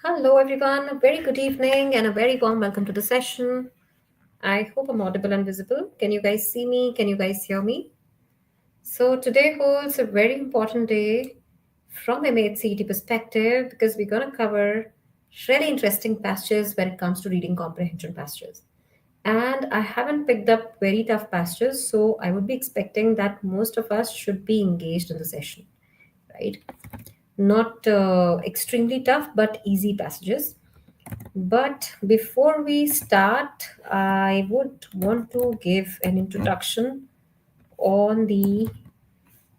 Hello, everyone. A very good evening and a very warm welcome to the session. I hope I'm audible and visible. Can you guys see me? Can you guys hear me? So, today holds a very important day from MAH CET perspective because we're going to cover really interesting passages when it comes to reading comprehension passages. And I haven't picked up very tough passages, so I would be expecting that most of us should be engaged in the session, right? Not extremely tough, but easy passages. But before we start, I would want to give an introduction on the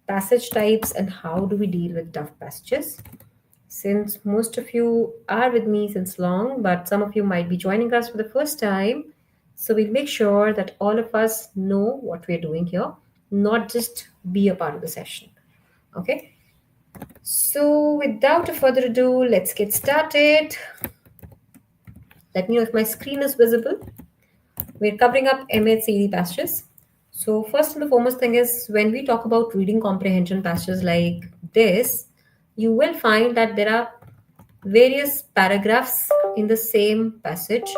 passage types and how do we deal with tough passages. Since most of you are with me since long, but some of you might be joining us for the first time, so we'll make sure that all of us know what we're doing here, not just be a part of the session. Okay, so without a further ado, let's get started. Let me know if my screen is visible. We're covering up MHCD passages. So, first and the foremost thing is when we talk about reading comprehension passages like this, you will find that there are various paragraphs in the same passage,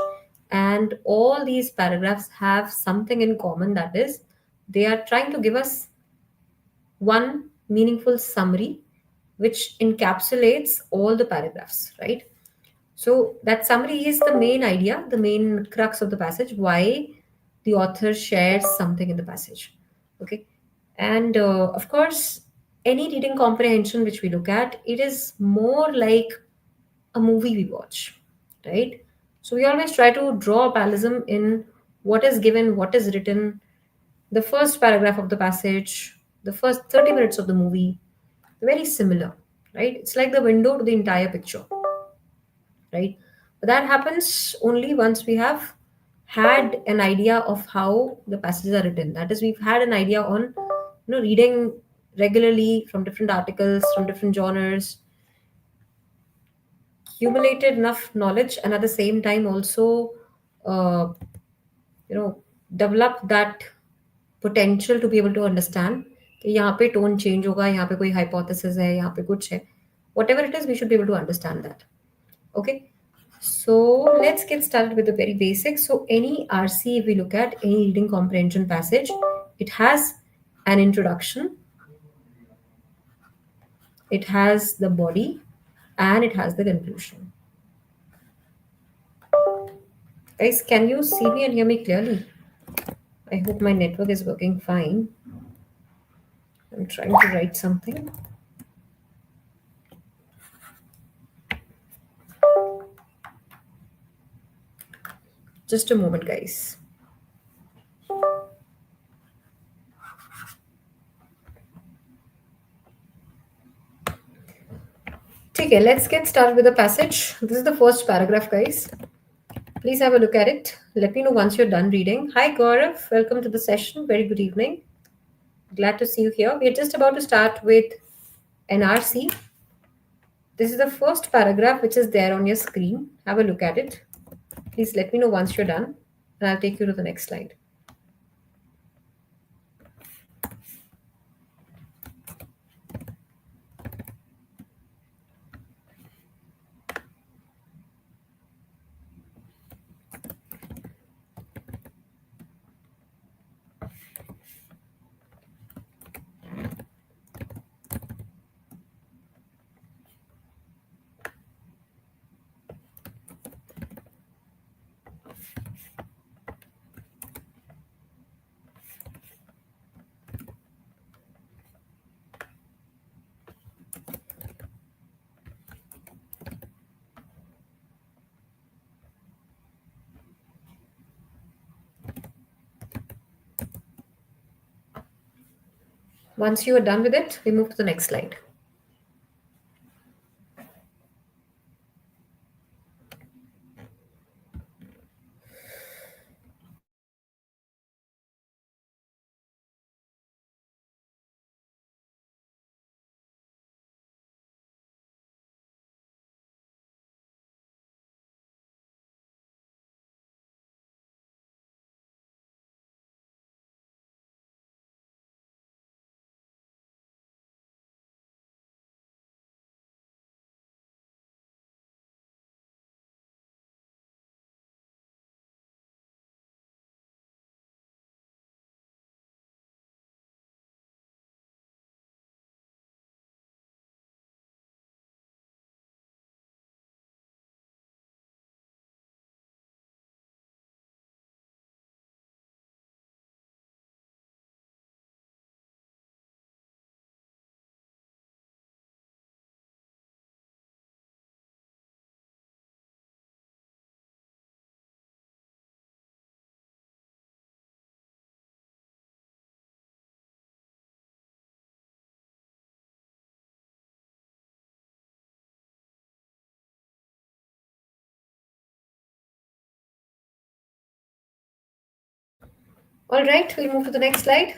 and all these paragraphs have something in common, that is, they are trying to give us one meaningful summary which encapsulates all the paragraphs, right? So that summary is the main idea, the main crux of the passage, why the author shares something in the passage. Okay. And of course, any reading comprehension which we look at, it is more like a movie we watch, right? So we always try to draw a parallelism in what is given, what is written, the first paragraph of the passage, the first 30 minutes of the movie, very similar, right? It's like the window to the entire picture, right? But that happens only once we have had an idea of how the passages are written. That is, we've had an idea on, reading regularly from different articles, from different genres, accumulated enough knowledge, and at the same time also, uh, you know, develop that potential to be able to understand कि यहाँ पे tone change होगा, यहाँ पे कोई hypothesis है, यहाँ पे कुछ है, whatever it is, we should be able to understand that. Okay. So let's get started with the very basics. So any RC, if we look at any reading comprehension passage, it has an introduction, it has the body, and it has the conclusion. Guys, can you see me and hear me clearly? I hope my network is working fine. I'm trying to write something. Just a moment, guys. Okay, let's get started with the passage. This is the first paragraph, guys. Please have a look at it. Let me know once you're done reading. Hi, Gaurav. Welcome to the session. Very good evening. Glad to see you here. We are just about to start with NRC. This is the first paragraph which is there on your screen. Have a look at it. Please let me know once you're done, and I'll take you to the next slide. Once you are done with it, we move to the next slide. All right, we'll move to the next slide.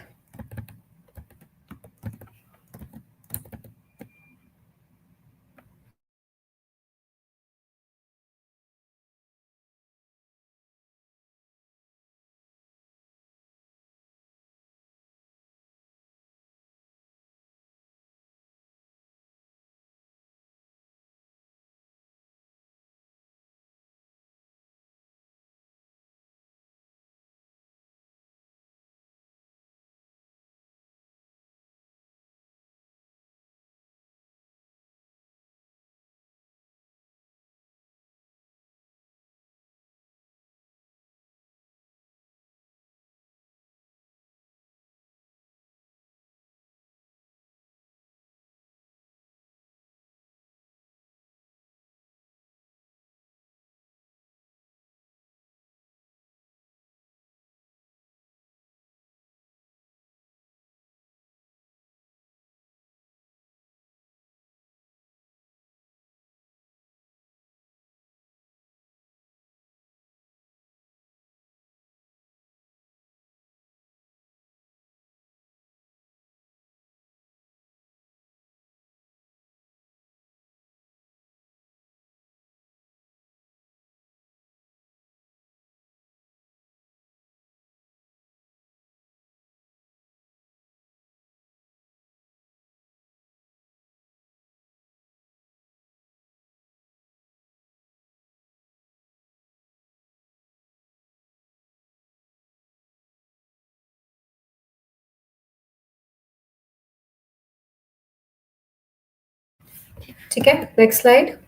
Okay, next slide.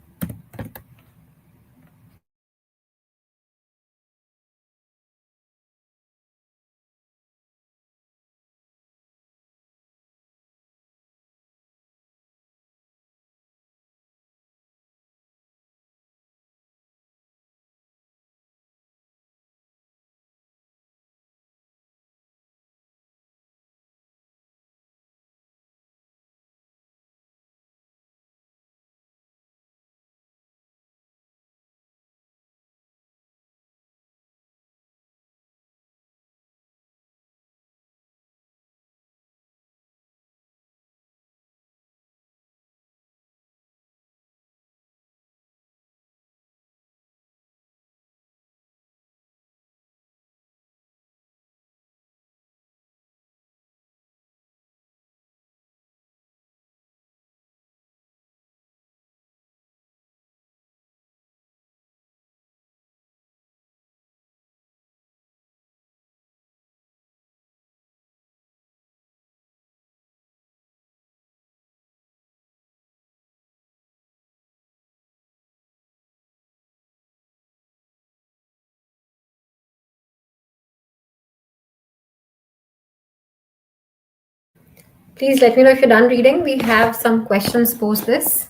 Please let me know if you're done reading. We have some questions post this.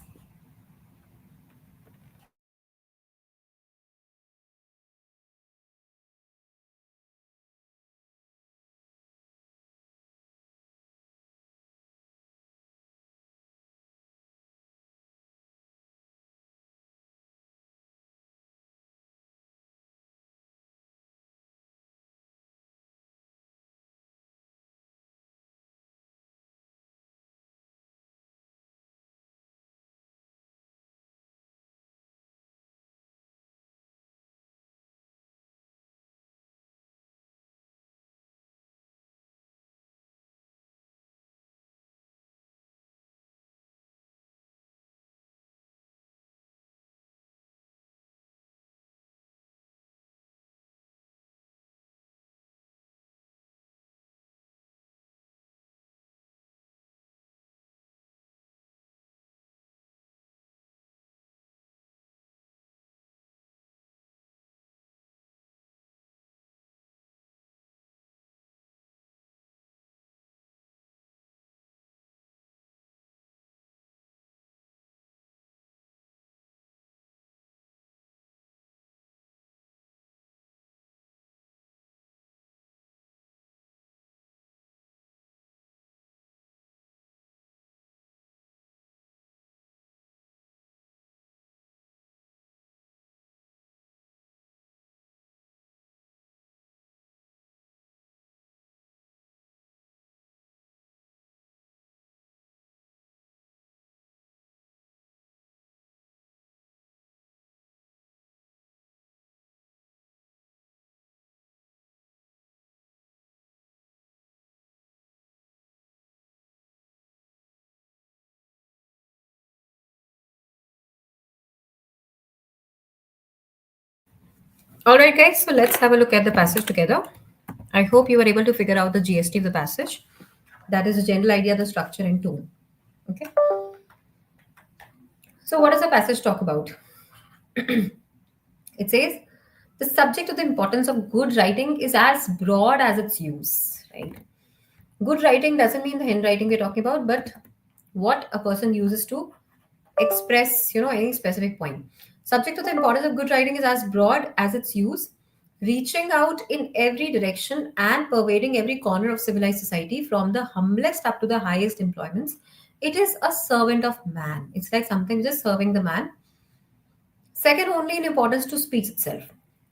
All right, guys, so let's have a look at the passage together. I hope you were able to figure out the GST of the passage. That is the general idea, the structure, and tone. Okay. So, what does the passage talk about? It says the subject of the importance of good writing is as broad as its use, right? Good writing doesn't mean the handwriting we're talking about, but what a person uses to express, any specific point. Subject of the importance of good writing is as broad as its use, reaching out in every direction and pervading every corner of civilized society from the humblest up to the highest employments. It is a servant of man. It's like something just serving the man. Second only in importance to speech itself.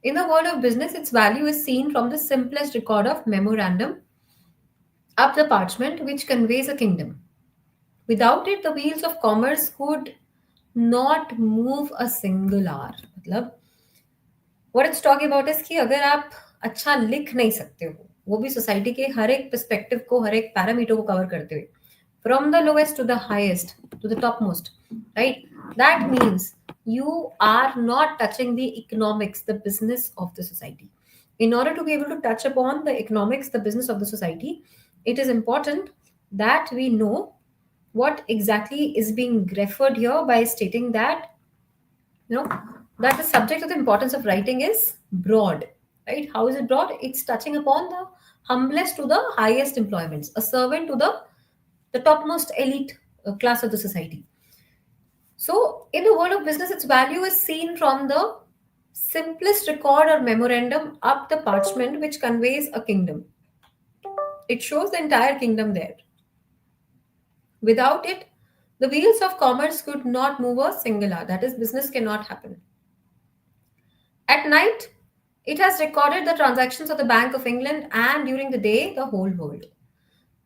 In the world of business, its value is seen from the simplest record of memorandum up the parchment which conveys a kingdom. Without it, the wheels of commerce could not move a single hour. मतलब what it's talking about is कि अगर आप अच्छा लिख नहीं सकते हो वो भी सोसाइटी के हर एक पर्सपेक्टिव को हर एक पैरामीटर को कवर करते हुए from the lowest to the highest to the topmost, right? That means you are not touching the economics, the business of the society. In order to be able to touch upon the economics, the business of the society, it is important that we know what exactly is being referred here by stating that you know that the subject of the importance of writing is broad, right? How is it broad? It's touching upon the humblest to the highest employments, a servant to the topmost elite class of the society. So in the world of business, its value is seen from the simplest record or memorandum up the parchment which conveys a kingdom. It shows the entire kingdom there. Without it, the wheels of commerce could not move a single hour. That is, business cannot happen. At night, it has recorded the transactions of the Bank of England and during the day, the whole world.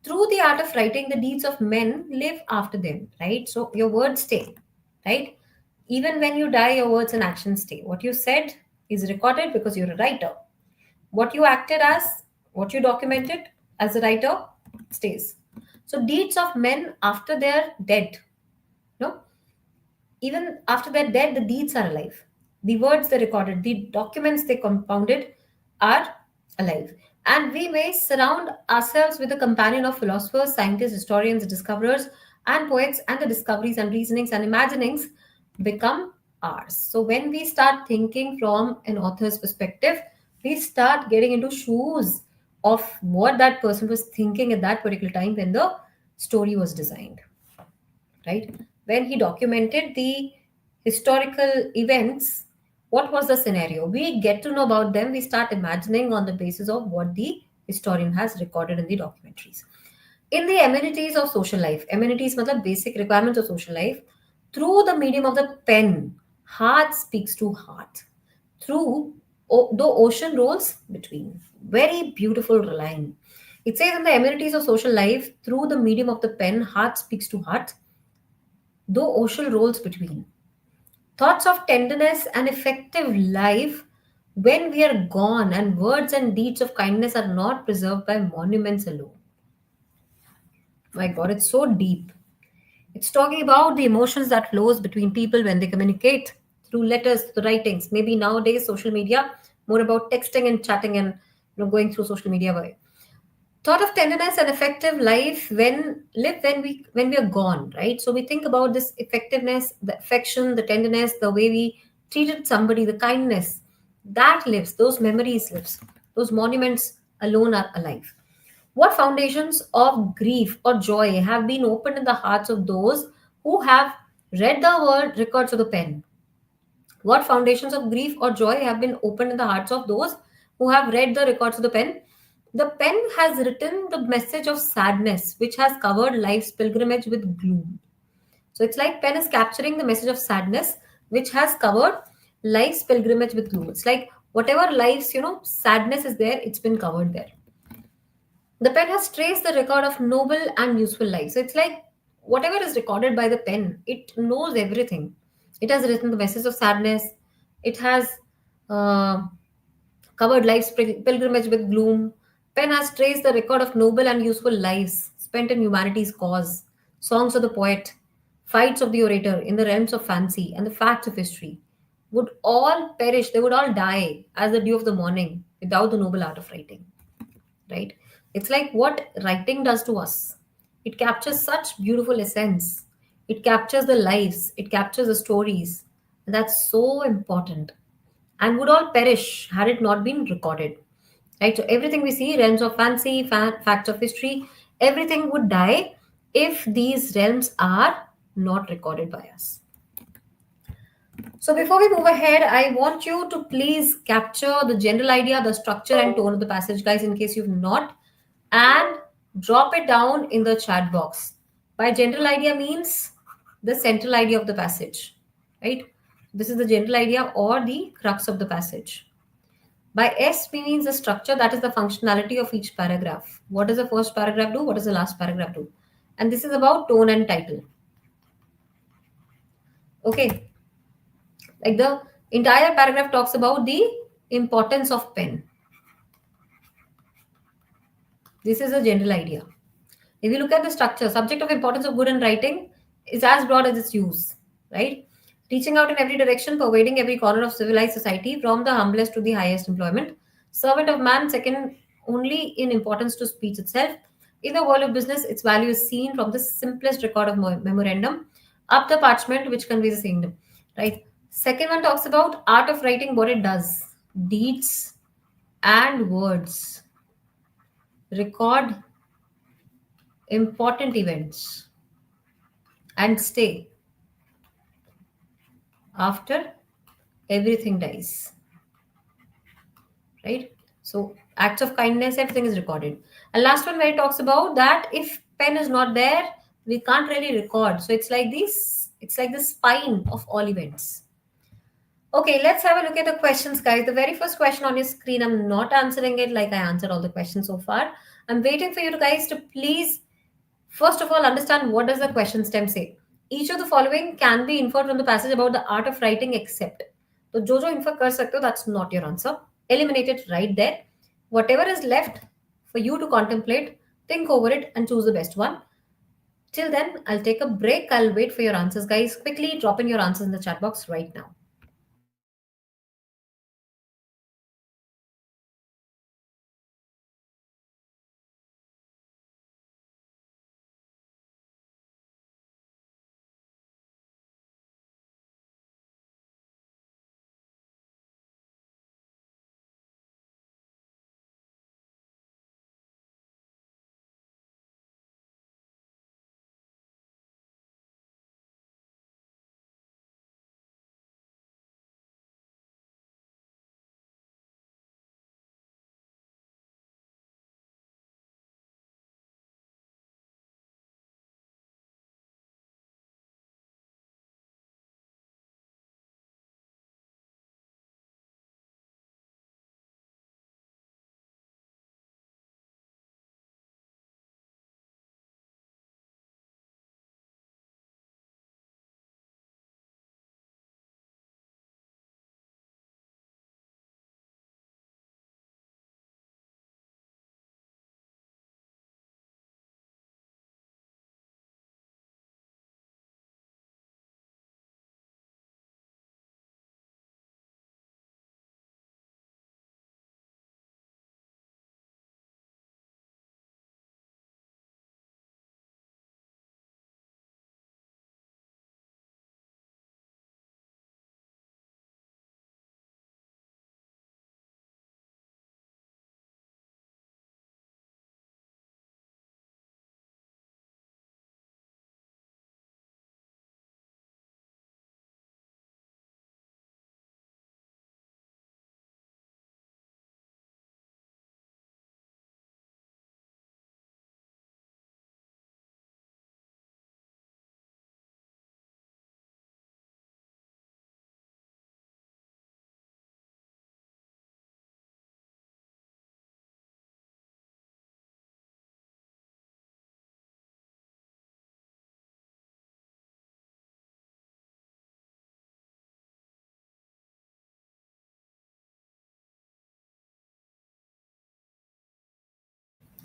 Through the art of writing, the deeds of men live after them, right? So your words stay, right? Even when you die, your words and actions stay. What you said is recorded because you're a writer. What you acted as, what you documented as a writer stays. So deeds of men after they're dead, no? Even after they're dead, the deeds are alive. The words they recorded, the documents they compounded are alive. And we may surround ourselves with a companion of philosophers, scientists, historians, discoverers, and poets, and the discoveries and reasonings and imaginings become ours. So when we start thinking from an author's perspective, we start getting into shoes of what that person was thinking at that particular time when the story was designed, right? When he documented the historical events, what was the scenario? We get to know about them, we start imagining on the basis of what the historian has recorded in the documentaries. In the amenities of social life, amenities matlab basic requirements of social life, through the medium of the pen, heart speaks to heart. Through the ocean rolls between. Very beautiful line. It says in the amenities of social life, through the medium of the pen, heart speaks to heart though ocean rolls between. Thoughts of tenderness and effective life when we are gone, and words and deeds of kindness are not preserved by monuments alone. My God, it's so deep. It's talking about the emotions that flows between people when they communicate through letters, the writings. Maybe nowadays social media more about texting and chatting and going through social media way. Thought of tenderness and effective life when live when we are gone, right? So we think about this effectiveness, the affection, the tenderness, the way we treated somebody, the kindness that lives, those memories lives, those monuments alone are alive. What foundations of grief or joy have been opened in the hearts of those who have read the word records of the pen? What foundations of grief or joy have been opened in the hearts of those who have read the records of the pen? The pen has written the message of sadness, which has covered life's pilgrimage with gloom. So it's like pen is capturing the message of sadness, which has covered life's pilgrimage with gloom. It's like whatever life's, sadness is there, it's been covered there. The pen has traced the record of noble and useful life. So it's like whatever is recorded by the pen, it knows everything. It has written the message of sadness. It has uh, covered life's pilgrimage with gloom. Pen has traced the record of noble and useful lives spent in humanity's cause, songs of the poet, fights of the orator in the realms of fancy, and the facts of history. would all perish, they would all die as the dew of the morning without the noble art of writing, right? It's like what writing does to us. It captures such beautiful essence. It captures the lives, it captures the stories. And that's so important. And would all perish had it not been recorded. Right? So everything we see, realms of fancy, facts of history, everything would die if these realms are not recorded by us. So before we move ahead, I want you to please capture the general idea, the structure and tone of the passage, guys, in case you've not, and drop it down in the chat box. By general idea means the central idea of the passage, right? This is the general idea or the crux of the passage. By S means the structure, that is the functionality of each paragraph. What does the first paragraph do? What does the last paragraph do? And this is about tone and title. Okay, like the entire paragraph talks about the importance of pen. This is a general idea. If you look at the structure, subject of importance of good handwriting is as broad as its use, right? Reaching out in every direction, pervading every corner of civilized society, from the humblest to the highest employment. Servant of man, second only in importance to speech itself. In the world of business, its value is seen from the simplest record of memorandum up the parchment which conveys the kingdom, right? Second one talks about art of writing, what it does. Deeds and words record important events and stay after everything dies, right? So acts of kindness, everything is recorded. And last one, where it talks about that if pen is not there, we can't really record. So it's like the spine of all events. Okay, let's have a look at the questions, guys. The very first question on your screen, I'm not answering it like I answered all the questions so far. I'm waiting for you to guys to please, first of all, understand what does the question stem say. Each of the following can be inferred from the passage about the art of writing except. So जो जो infer कर सकते हो, that's not your answer. Eliminate it right there. Whatever is left for you to contemplate, think over it and choose the best one. Till then, I'll take a break. I'll wait for your answers, guys. Quickly drop in your answers in the chat box right now.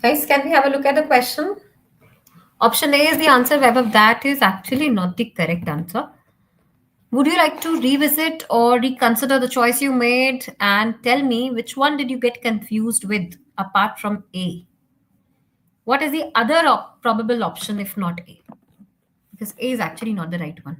Guys, can we have a look at the question? Option A is the answer, Webber. That is actually not the correct answer. Would you like to revisit or reconsider the choice you made and tell me which one did you get confused with apart from A? What is the other probable option if not A? Because A is actually not the right one.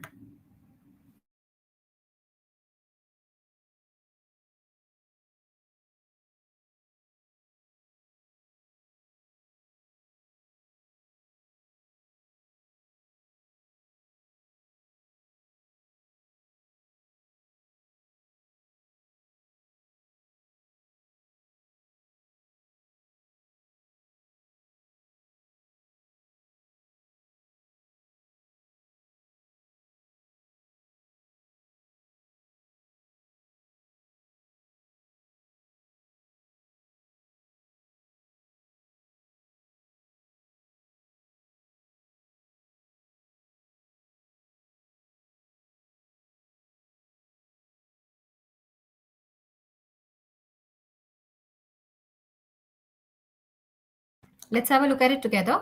Let's have a look at it together.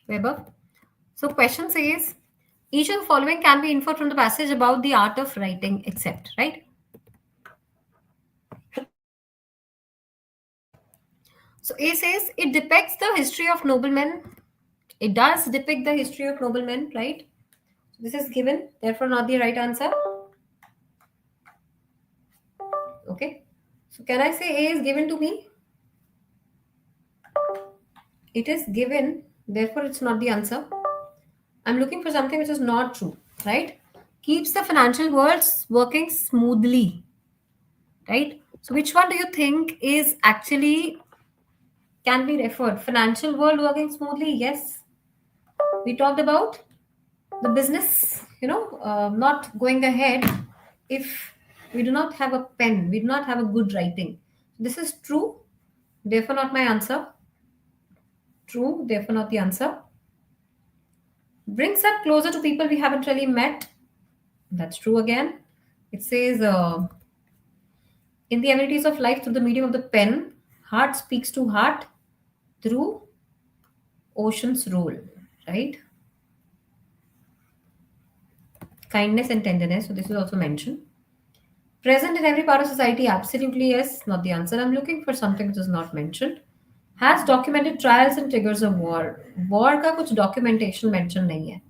Weber. So question says, each of the following can be inferred from the passage about the art of writing, except, right? So A says it depicts the history of noblemen. It does depict the history of noblemen, right? So this is given, therefore not the right answer. Okay. So can I say A is given to me? It is given, therefore it's not the answer. I'm looking for something which is not true, right? Keeps the financial worlds working smoothly, right? So which one do you think is actually can be referred? Financial world working smoothly? Yes. We talked about the business, not going ahead if we do not have a pen, we do not have a good writing. This is true, therefore not my answer. True, therefore not the answer. Brings us closer to people we haven't really met. That's true again. It says, in the amenities of life through the medium of the pen, heart speaks to heart through ocean's rule, right? Kindness and tenderness. So this is also mentioned. Present in every part of society, absolutely yes. Not the answer. I'm looking for something which is not mentioned. Has documented trials and triggers of war. War का कुछ documentation mention नहीं है.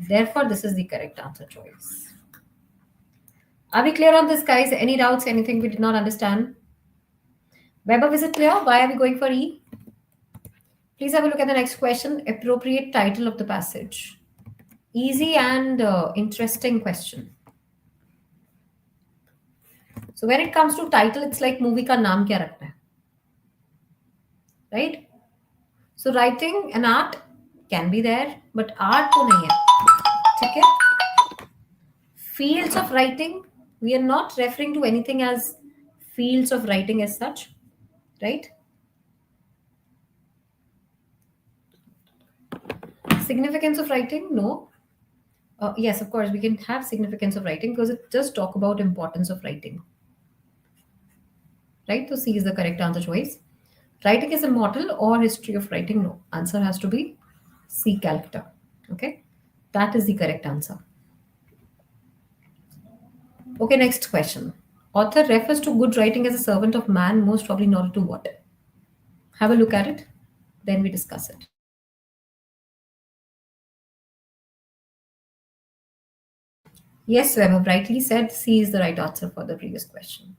Therefore, this is the correct answer choice. Are we clear on this, guys? Any doubts? Anything we did not understand? Weber, is it clear? Why are we going for E? Please have a look at the next question. Appropriate title of the passage. Easy and interesting question. So when it comes to title, it's like movie का नाम क्या रखना है, right? So writing and art can be there, but art तो नहीं है, ठीक है? Fields of writing, we are not referring to anything as fields of writing as such, right? Significance of writing, no. Yes, of course, we can have significance of writing because it does talk about importance of writing, right? So C is the correct answer choice. Writing is a model or history of writing, no. Answer has to be C, Calcutta. Okay, that is the correct answer. Okay, next question. Author refers to good writing as a servant of man, most probably in order to what? Have a look at it, then we discuss it. Yes, Webber rightly said C is the right answer for the previous question.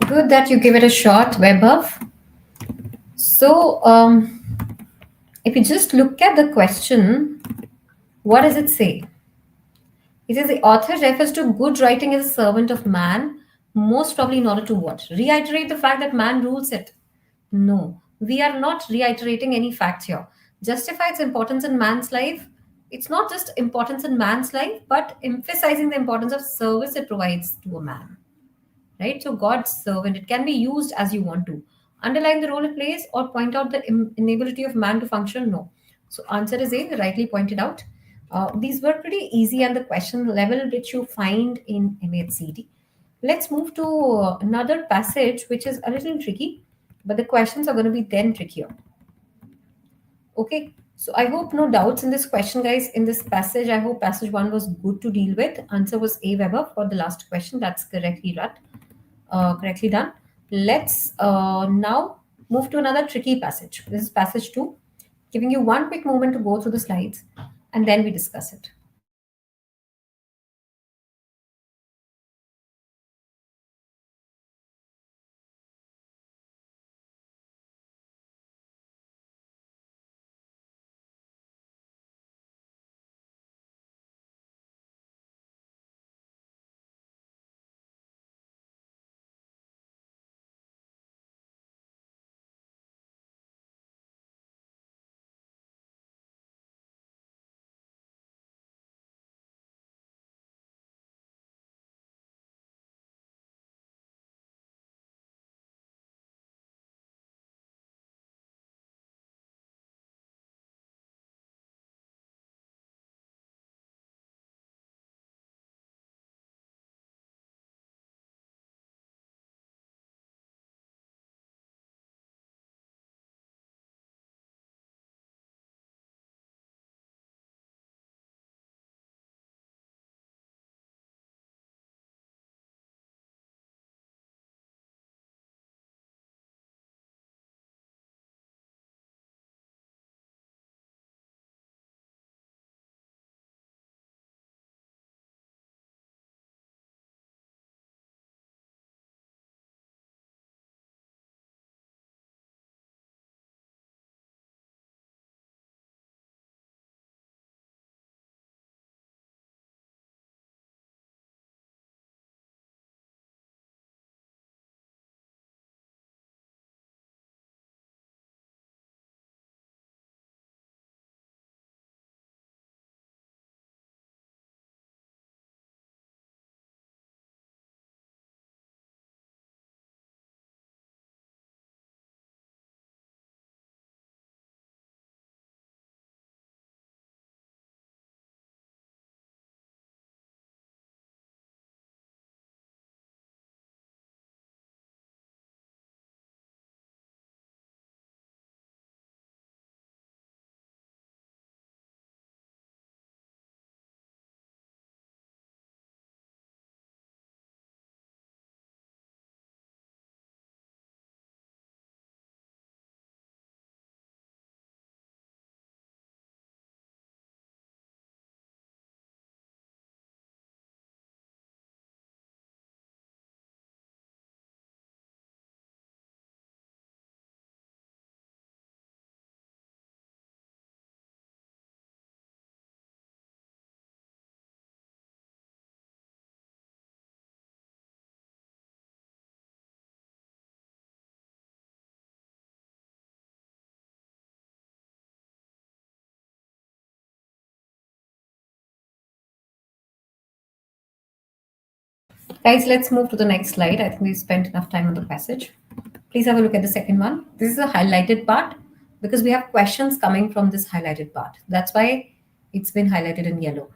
Good that you give it a shot, Webov. So, if you just look at the question, what does it say? It says the author refers to good writing as a servant of man, most probably in order to what? Reiterate the fact that man rules it. No, we are not reiterating any fact here. Justify its importance in man's life. It's not just importance in man's life, but emphasizing the importance of service it provides to a man. Right? So God's servant, it can be used as you want to. Underline the role it plays or point out the inability of man to function. No. So answer is A, rightly pointed out. These were pretty easy and the question level which you find in MAHCET. Let's move to another passage which is a little tricky, but the questions are going to be then trickier. Okay, so I hope no doubts in this question, guys. In this passage, I hope passage one was good to deal with. Answer was A, Weber, for the last question. That's correctly done. Let's now move to another tricky passage. This is passage two, giving you one quick moment to go through the slides, and then we discuss it. Guys, let's move to the next slide. I think we've spent enough time on the passage. Please have a look at the second one. This is a highlighted part because we have questions coming from this highlighted part. That's why it's been highlighted in yellow.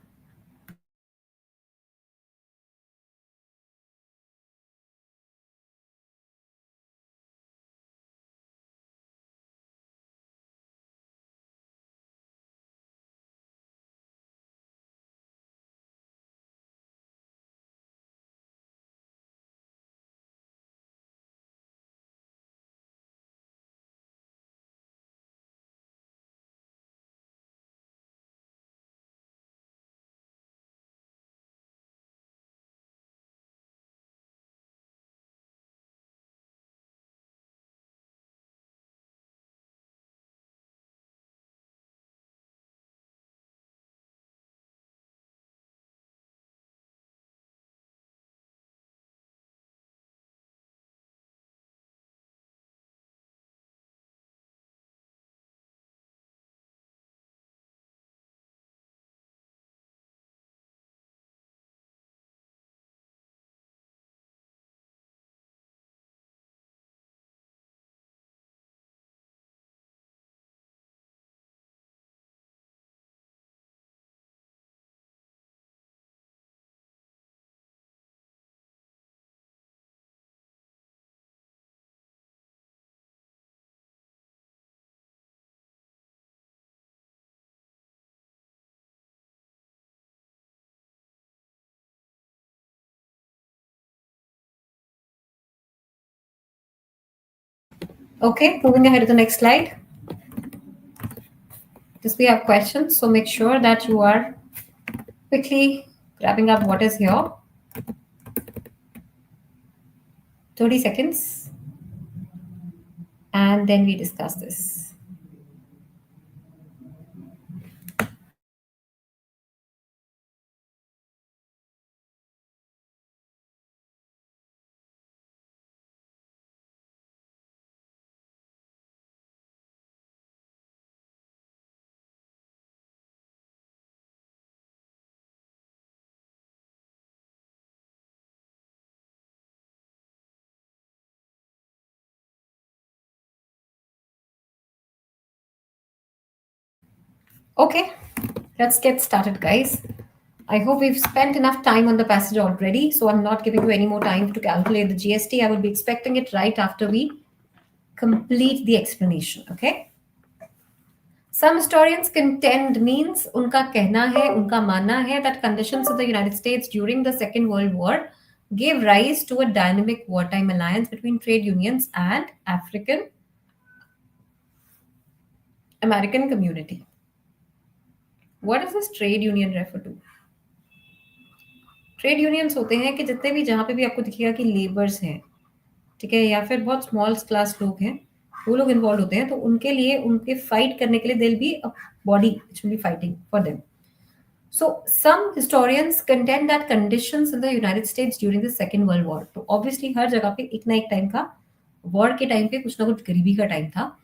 Okay, moving ahead to the next slide. This we have questions, so make sure that you are quickly grabbing up what is here. 30 seconds, and then we discuss this. Okay, let's get started, guys. I hope we've spent enough time on the passage already, so I'm not giving you any more time to calculate the GST. I will be expecting it right after we complete the explanation, okay? Some historians contend means उनका कहना है, उनका मानना है that conditions in the United States during the Second World War gave rise to a dynamic wartime alliance between trade unions and African American community. What does this trade union refer to? Trade unions होते हैं कि जितने भी जहाँ पे भी आपको दिखेगा कि लेबर्स हैं, ठीक है, या फिर बहुत स्मॉल क्लास लोग हैं, वो लोग इन्वॉल्व होते हैं, तो उनके लिए उनके फाइट करने के लिए देल be a body which will be fighting for them. So some historians contend that conditions in the United States during the Second World War, तो obviously हर जगह पे एक ना एक टाइम का वॉर के टाइम पे कुछ ना कुछ गरीबी का टाइम था,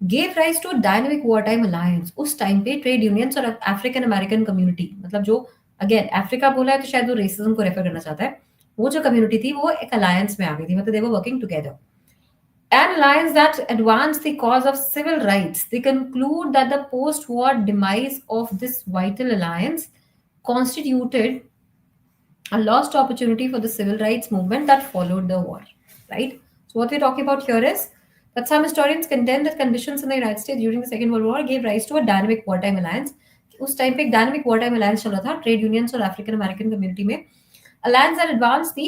gave rise to a dynamic wartime alliance. उस टाइम पे ट्रेड यूनियंस और अफ्रीकन अमेरिकन कम्युनिटी, मतलब जो अगेन अफ्रीका बोला है तो शायद वो रेसिज्म को रेफर करना चाहता है, वो जो कम्युनिटी थी वो एक अलायंस में आ गई थी, मतलब they were working together. An alliance that advanced the cause of civil rights. They conclude that the post-war demise of this vital alliance constituted a lost opportunity for the civil rights movement that followed the war. Right? So what we're talking about here is that some historians contend that conditions in the United States during the Second World War gave rise to a dynamic wartime alliance. उस time पे एक dynamic wartime alliance चल रहा था trade unions और African American community में. alliance that advanced the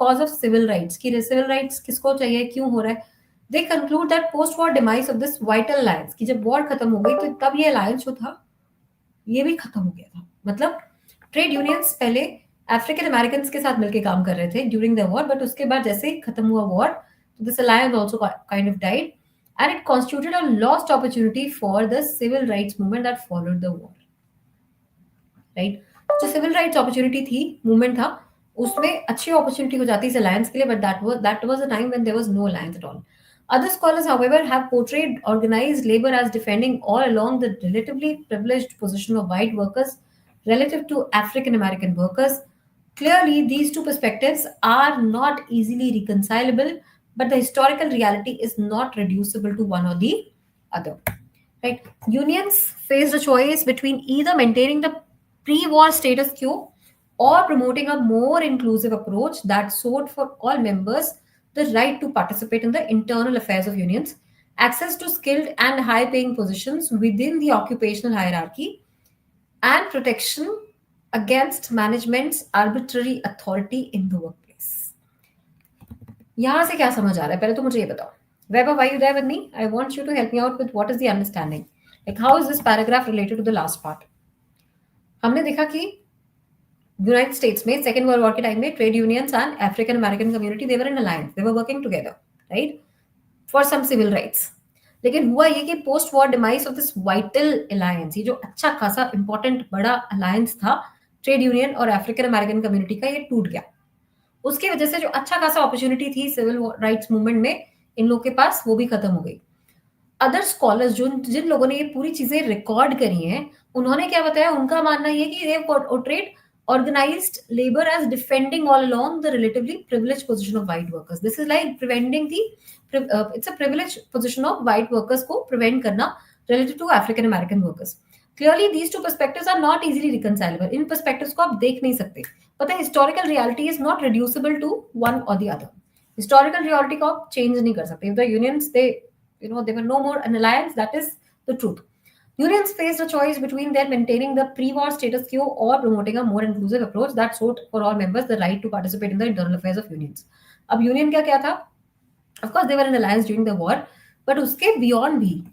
cause of civil rights. कि civil rights किसको चाहिए, क्यों हो रहा है. They conclude that post-war demise of this vital alliance, कि जब war खत्म हो गई तो तब ये alliance जो था ये भी खत्म हो गया था. मतलब ट्रेड यूनियंस पहले अफ्रीकन अमेरिकन के साथ मिलकर काम कर रहे थे ड्यूरिंग द वॉर, बट उसके बाद जैसे ही खत्म हुआ war, this alliance also kind of died and it constituted a lost opportunity for the civil rights movement that followed the war. Right, जो सिविल राइट्स अपॉर्चुनिटी थी, मूवमेंट था, उसमें अच्छी अपॉर्चुनिटी हो जाती है इस अलायंस के लिए, but that was a time when there was no alliance at all. Other scholars, however, have portrayed organized labor as defending all along the relatively privileged position of white workers relative to African American workers. Clearly, these two perspectives are not easily reconcilable, but the historical reality is not reducible to one or the other. Right? Unions faced a choice between either maintaining the pre-war status quo or promoting a more inclusive approach that sought for all members the right to participate in the internal affairs of unions, access to skilled and high-paying positions within the occupational hierarchy, and protection against management's arbitrary authority in the workplace. यहाँ से क्या समझ आ रहा है, पहले तो मुझे ये बताओ. Weber, why you there with me? I want you to help me out with what is the understanding. Like, how is this paragraph related to the last part? हमने देखा कि यूनाइटेड स्टेट्स में सेकेंड वर्ल्ड वॉर के time में trade unions and African American community they were in alliance, they were working together, right, for some civil rights. लेकिन हुआ ये कि post war demise of this vital alliance, ये जो अच्छा खासा इंपॉर्टेंट बड़ा अलायंस था ट्रेड यूनियन और अफ्रीकन अमेरिकन कम्युनिटी का, ये टूट गया. उसकी वजह से जो अच्छा खासा अपॉर्चुनिटी थी सिविल राइट्स मूवमेंट में इन लोगों के पास, वो भी खत्म हो गई. अदर स्कॉलर्स जो जिन लोगों ने ये पूरी चीजें रिकॉर्ड करी हैं, उन्होंने क्या बताया, उनका मानना ये कि दे portrayed organized labor as defending all along the relatively privileged position of white workers. This is like preventing the it's a privileged position of white workers को prevent करना relative to African American workers. Clearly these two perspectives are not easily reconcilable. In perspectives को आप देख नहीं सकते. But the historical reality is not reducible to one or the other. Historical reality को आप change नहीं कर सकते. If the unions they were no more an alliance, that is the truth. Unions faced a choice between their maintaining the pre-war status quo or promoting a more inclusive approach that sought for all members the right to participate in the internal affairs of unions. अब union क्या क्या था, of course they were in alliance during the war, but उसके beyond भी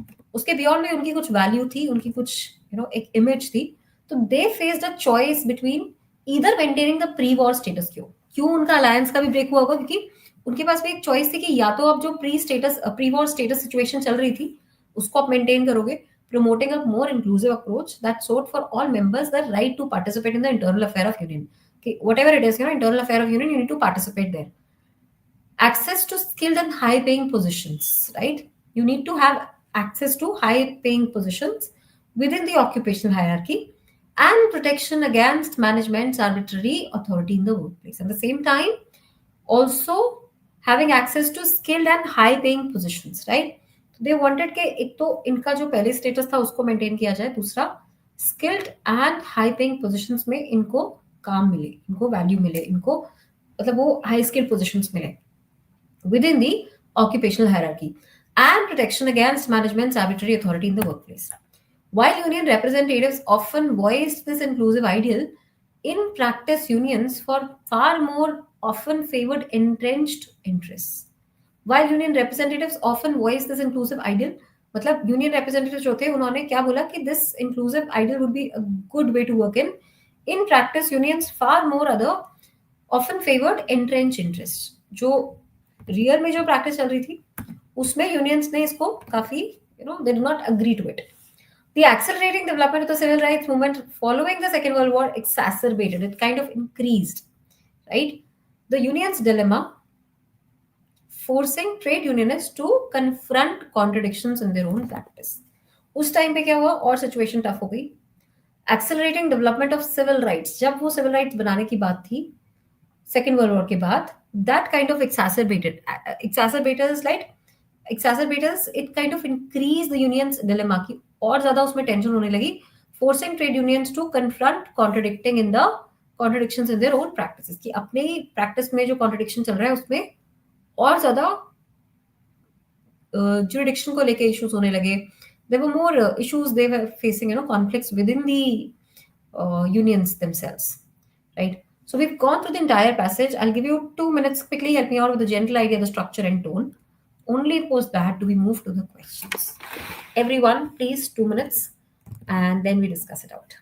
उनकी कुछ value थी, उनकी कुछ एक इमेज थी. तो दे faced a choice between either maintaining the pre war status क्यों. क्यों उनका अलायंस का भी ब्रेक हुआ होगा, क्योंकि उनके पास भी एक चॉइस थी कि या तो आप जो प्री वॉर स्टेटस सिचुएशन चल रही थी उसको आप मेंटेन करोगे, promoting a more inclusive approach that sought for all members the right to participate in the internal affair of union. Okay, whatever it is, internal affair of union, you need to participate there. Access to skilled and high paying positions, right? You need to have access to high paying positions within the occupational hierarchy, and protection against management's arbitrary authority in the workplace. At the same time, also having access to skilled and high paying positions, right? So they wanted कि एक तो इनका जो पहले status था उसको maintain किया जाए, दूसरा skilled and high paying positions में इनको काम मिले, इनको वैल्यू मिले, इनको मतलब वो हाई स्किल्ड पोजीशंस मिले within the occupational hierarchy, and protection against management's arbitrary authority in the workplace. While union representatives often voiced this inclusive ideal, in practice, unions for far more often favored entrenched interests. While union representatives often voiced this inclusive ideal, मतलब union representative जो थे उन्होंने क्या बोला कि this inclusive ideal would be a good way to work in practice unions far more other often favoured entrenched interest. जो real में जो प्रैक्टिस चल रही थी उसमें यूनियंस ने इसको काफी they do not agree to it. The accelerating development of the civil rights movement following the Second World War exacerbated it, kind of increased, right? The union's dilemma, forcing trade unionists to confront contradictions in their own practice. उस time पे क्या हुआ और situation tough हो गई. Accelerating development of civil rights, जब वो civil rights बनाने की बात थी सेकेंड वर्ल्ड वॉर के बाद, that kind of exacerbators it kind of increased the union's dilemma की और ज्यादा उसमें टेंशन होने लगी, forcing trade unions to confront contradictions in their own practices, कि अपने ही प्रैक्टिस में जो कॉन्ट्रडिक्शन चल रहा है उसमें और ज्यादा jurisdiction को लेके इश्यूज होने लगे. There were more issues they were facing, conflicts within the unions themselves, right? So we've gone through the entire passage. I'll give you 2 minutes. Quickly help me out with the general idea, the structure and tone. Only post that do we move to the questions. Everyone, please 2 minutes, and then we discuss it out.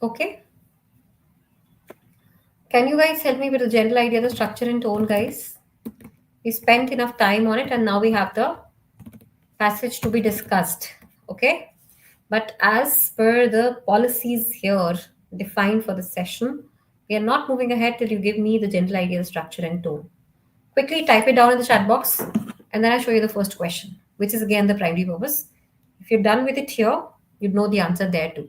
Okay. Can you guys help me with the general idea, the structure and tone, guys? We spent enough time on it, and now we have the passage to be discussed. Okay. But as per the policies here defined for the session, we are not moving ahead till you give me the general idea, the structure, and tone. Quickly type it down in the chat box, and then I'll show you the first question, which is again the primary purpose. If you're done with it here, you'd know the answer there too.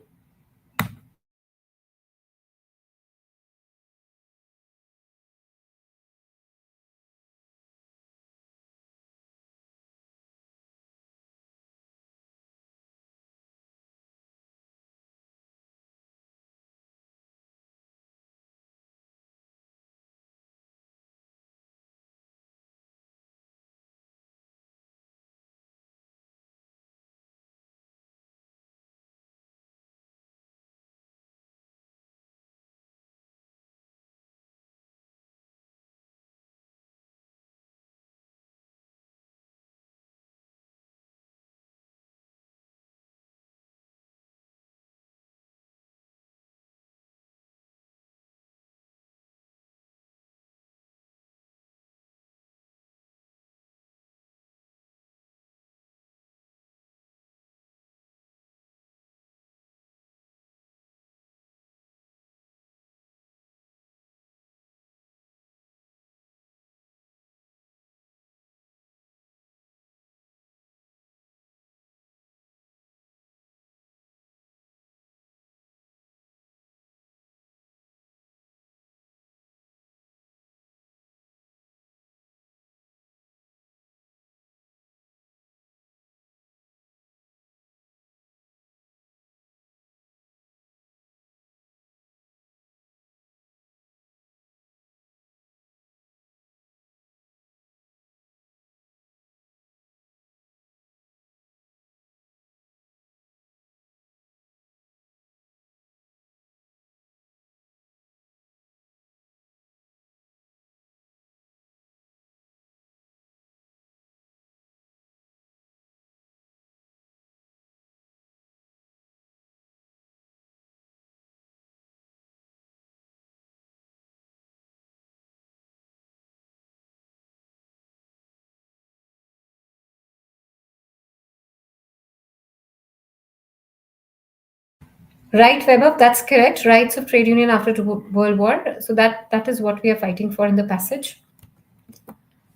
Right, Vaibhav, that's correct. Rights of trade union after the World War. So that is what we are fighting for in the passage.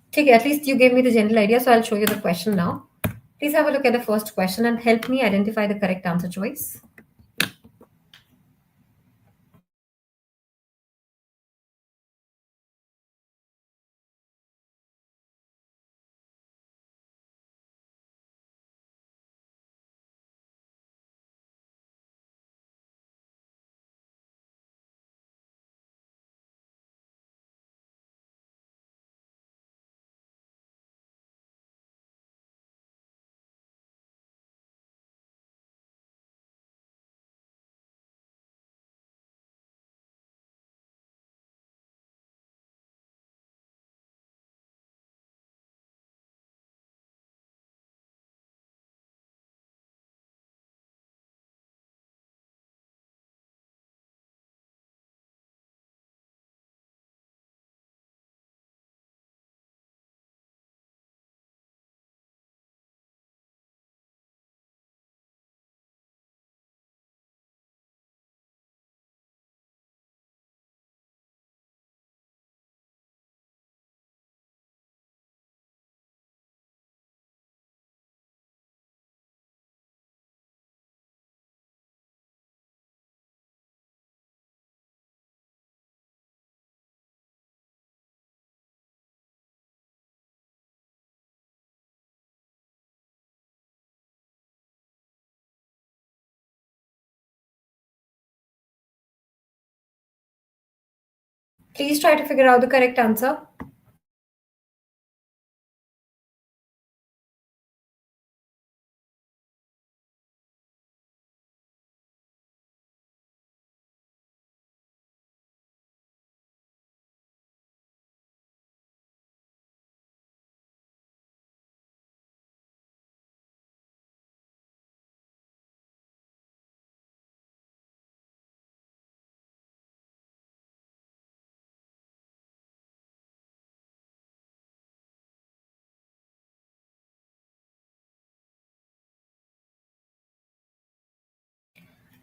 Okay, at least you gave me the general idea, so I'll show you the question now. Please have a look at the first question and help me identify the correct answer choice. Please try to figure out the correct answer.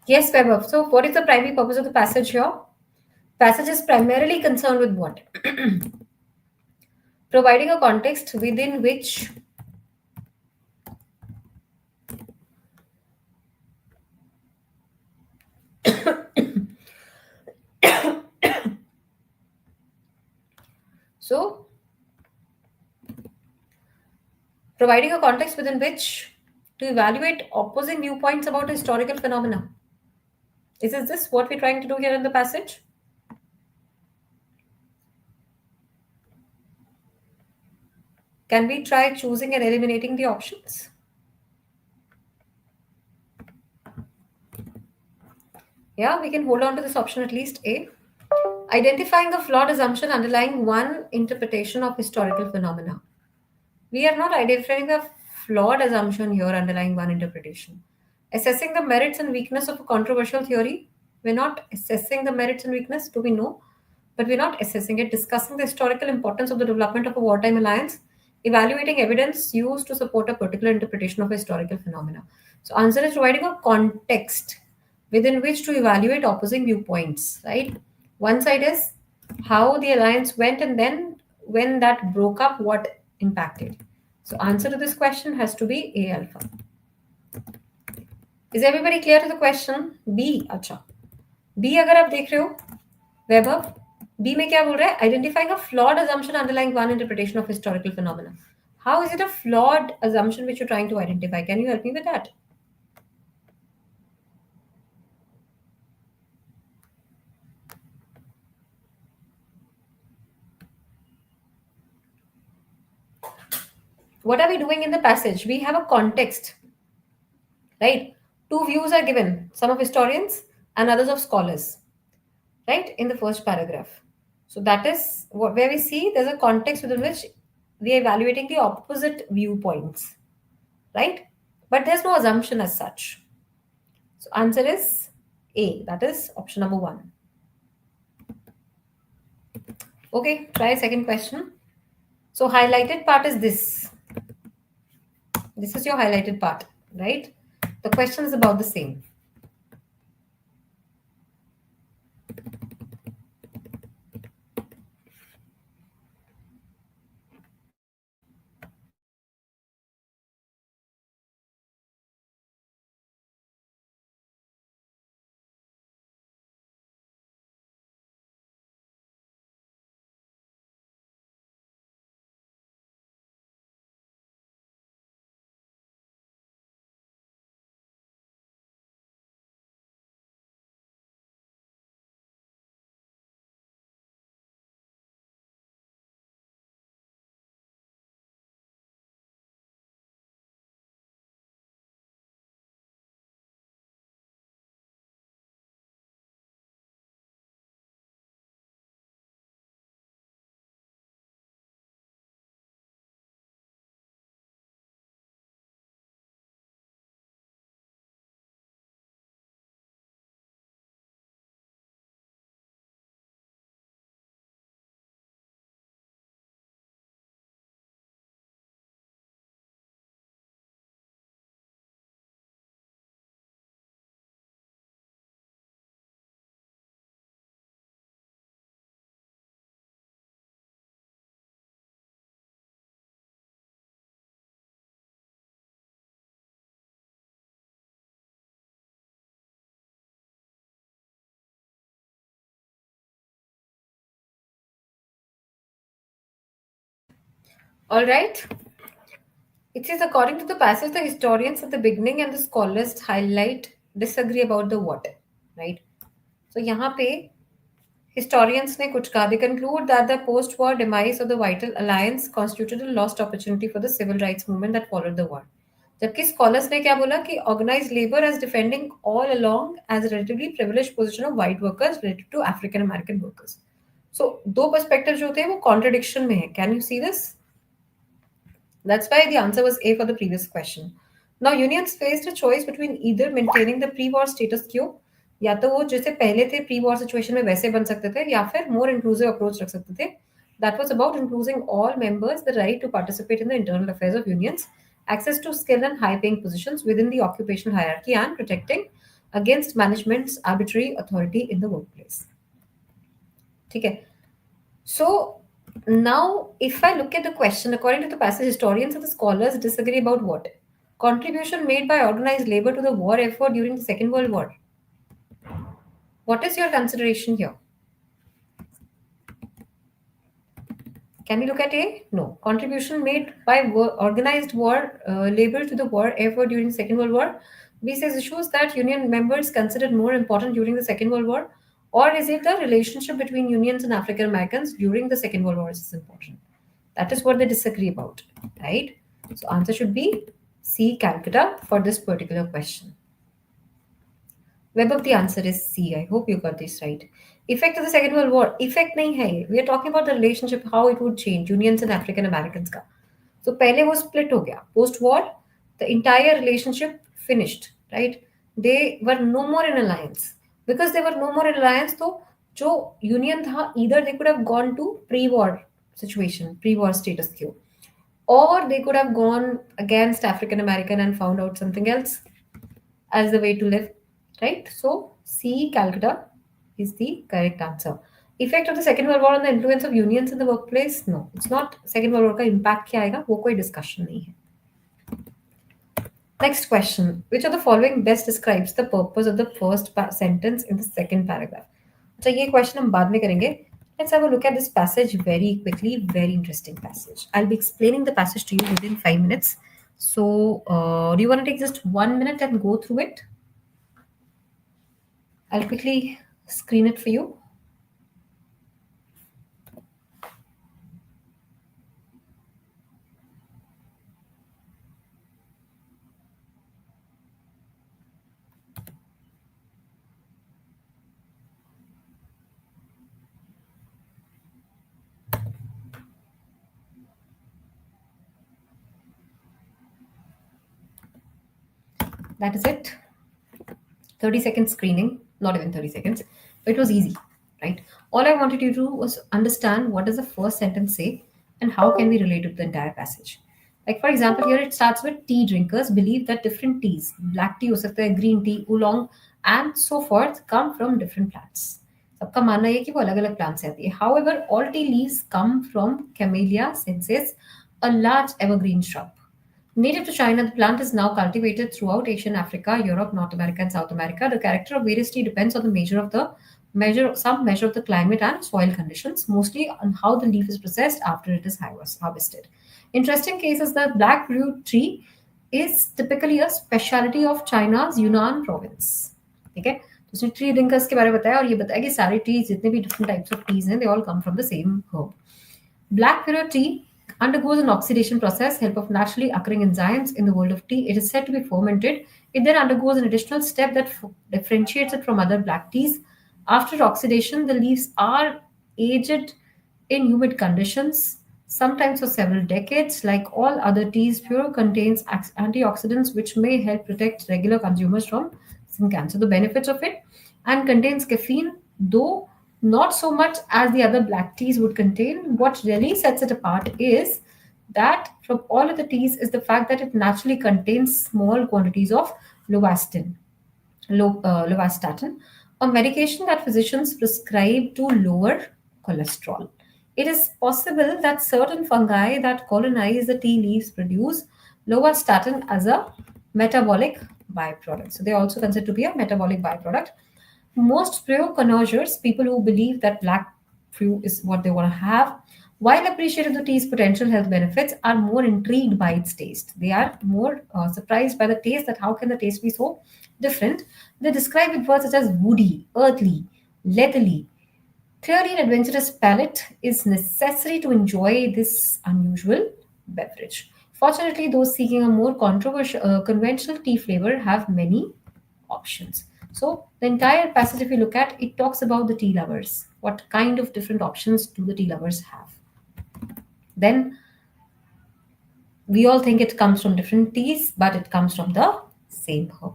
Yes, Vaibhav. So, what is the primary purpose of the passage here? Passage is primarily concerned with what? Providing a context within which so providing a context within which to evaluate opposing viewpoints about historical phenomena. Is this what we're trying to do here in the passage? Can we try choosing and eliminating the options? Yeah, we can hold on to this option at least A. Identifying a flawed assumption underlying one interpretation of historical phenomena. We are not identifying a flawed assumption here underlying one interpretation. Assessing the merits and weakness of a controversial theory. We're not assessing the merits and weakness, do we know? But we're not assessing it. Discussing the historical importance of the development of a wartime alliance. Evaluating evidence used to support a particular interpretation of a historical phenomena. So, answer is providing a context within which to evaluate opposing viewpoints, right? One side is how the alliance went, and then when that broke up, what impacted. So, answer to this question has to be A alpha. Is everybody clear to the question? B, अच्छा. B अगर आप देख रहे हो, वैभव, B में क्या बोल रहा है? Identifying a flawed assumption underlying one interpretation of historical phenomena. How is it a flawed assumption which you're trying to identify? Can you help me with that? What are we doing in the passage? We have a context, right? Two views are given, some of historians and others of scholars, right? In the first paragraph. So that is where we see there's a context within which we are evaluating the opposite viewpoints, right? But there's no assumption as such. So answer is A. That is option number 1. Okay, try second question. So highlighted part is this. This is your highlighted part, right? The question is about the same. All right. It says, according to the passage, the historians at the beginning and the scholars highlight disagree about the what, right? So यहाँ पे historians ने कुछ कहा. They conclude that the post-war demise of the Vital Alliance constituted a lost opportunity for the civil rights movement that followed the war. जबकि scholars ने क्या बोला कि organized labor as defending all along as a relatively privileged position of white workers related to African American workers. So दो perspectives जो थे वो contradiction में है. Can you see this? That's why the answer was A for the previous question. Now, unions faced a choice between either maintaining the pre-war status quo, या तो वो जैसे पहले थे pre-war situation में वैसे बन सकते थे, या फिर more inclusive approach रख सकते थे. That was about including all members the right to participate in the internal affairs of unions, access to skilled and high-paying positions within the occupational hierarchy, and protecting against management's arbitrary authority in the workplace. ठीक है. So now, if I look at the question, according to the passage, historians and the scholars disagree about what? Contribution made by organized labor to the war effort during the Second World War. What is your consideration here? Can we look at A? No. Contribution made by organized war labor to the war effort during the Second World War. B says issues that union members considered more important during the Second World War. Or is it the relationship between unions and African Americans during the Second World War is important? That is what they disagree about, right? So answer should be C, Calcutta for this particular question. Web of the answer is C. I hope you got this right. Effect of the Second World War. Effect nahi hai. We are talking about the relationship, how it would change unions and African Americans ka. So पहले वो split हो गया. Post war, the entire relationship finished, right? They were no more in alliance. Because they were no more in alliance, तो जो union था, either they could have gone to pre-war situation, pre-war status quo, or they could have gone against African American and found out something else as the way to live, right? So C, Calcutta is the correct answer. Effect of the Second World War on the influence of unions in the workplace? No, it's not. Second World War का impact क्या आएगा वो कोई discussion नहीं है. Next question. Which of the following best describes the purpose of the first sentence in the second paragraph? अच्छा ये question हम बाद में करेंगे. Let's have a look at this passage very quickly. Very interesting passage. I'll be explaining the passage to you within 5 minutes. So, do you want to take just 1 minute and go through it? I'll quickly screen it for you. That is it. 30 seconds screening, not even 30 seconds. It was easy, right? All I wanted you to do was understand what does the first sentence say and how can we relate it to the entire passage. Like for example, here it starts with tea drinkers believe that different teas, black tea हो सकता है, green tea, oolong, and so forth, come from different plants. सबका मानना है कि वो अलग अलग plants से आती है. However, all tea leaves come from Camellia sinensis, a large evergreen shrub. Native to China, the plant is now cultivated throughout Asian, Africa, Europe, North America, and South America. The character of various tea depends on some measure of the climate and soil conditions, mostly on how the leaf is processed after it is harvested. Interesting case is the black root tree is typically a specialty of China's Yunnan province. ठीक है, तो उसने tree drinkers के बारे में बताया और ये बताया कि सारे टीज जितने भी डिफरेंट टाइप्स ऑफ टीज हैं they all come from the same herb. Black mirror tea undergoes an oxidation process, help of naturally occurring enzymes in the world of tea. It is said to be fermented. It then undergoes an additional step that differentiates it from other black teas. After oxidation, the leaves are aged in humid conditions, sometimes for several decades. Like all other teas, pure contains antioxidants which may help protect regular consumers from skin cancer. The benefits of it, and contains caffeine, though not so much as the other black teas would contain. What really sets it apart is that from all of the teas is the fact that it naturally contains small quantities of lovastatin, lovastatin, a medication that physicians prescribe to lower cholesterol. It is possible that certain fungi that colonize the tea leaves produce lovastatin as a metabolic byproduct. So they are also considered to be a metabolic byproduct. Most pro connoisseurs, people who believe that black fruit is what they want to have, While appreciating the tea's potential health benefits, are more intrigued by its taste. They are more surprised by the taste, that how can the taste be so different. They describe it words such as woody, earthly, leathery. Clearly, an adventurous palate is necessary to enjoy this unusual beverage. Fortunately, those seeking a more conventional tea flavor have many options. So, the entire passage, if you look at, it talks about the tea lovers. What kind of different options do the tea lovers have? Then we all think it comes from different teas, but it comes from the same herb.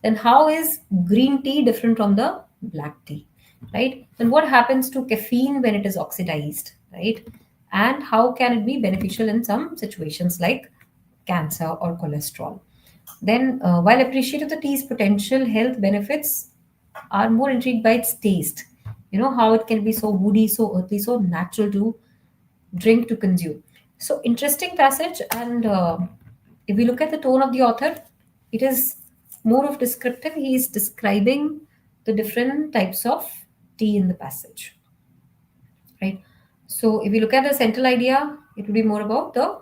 Then how is green tea different from the black tea, right? Then what happens to caffeine when it is oxidized, right? And how can it be beneficial in some situations like cancer or cholesterol? Then, while appreciating the tea's potential health benefits, are more intrigued by its taste. You know how it can be so woody, so earthy, so natural to drink, to consume. So interesting passage, and if we look at the tone of the author, it is more of descriptive. He is describing the different types of tea in the passage, right? So if we look at the central idea, it will be more about the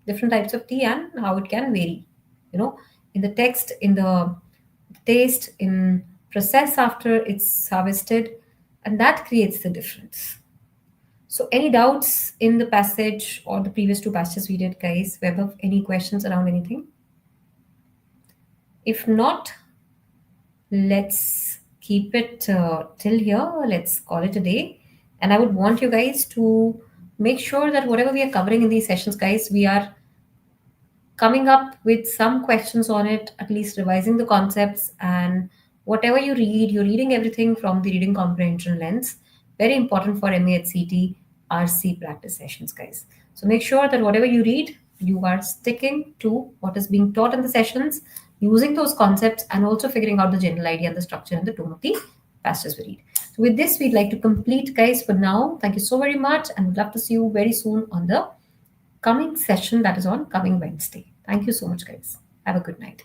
different types of tea and how it can vary. You know, in the text, in the taste, in process after it's harvested, and that creates the difference. So, any doubts in the passage or the previous two passages we did, guys? Web, any questions around anything? If not, let's keep it till here. Let's call it a day. And I would want you guys to make sure that whatever we are covering in these sessions, guys, we are coming up with some questions on it, at least revising the concepts. And whatever you read, you're reading everything from the reading comprehension lens. Very important for MAH CET RC practice sessions, guys. So make sure that whatever you read, you are sticking to what is being taught in the sessions, using those concepts, and also figuring out the general idea and the structure and the tone of the passages we read. So with this, we'd like to complete, guys, for now. Thank you so very much, and we'd love to see you very soon on the coming session, that is on coming Wednesday. Thank you so much, guys. Have a good night.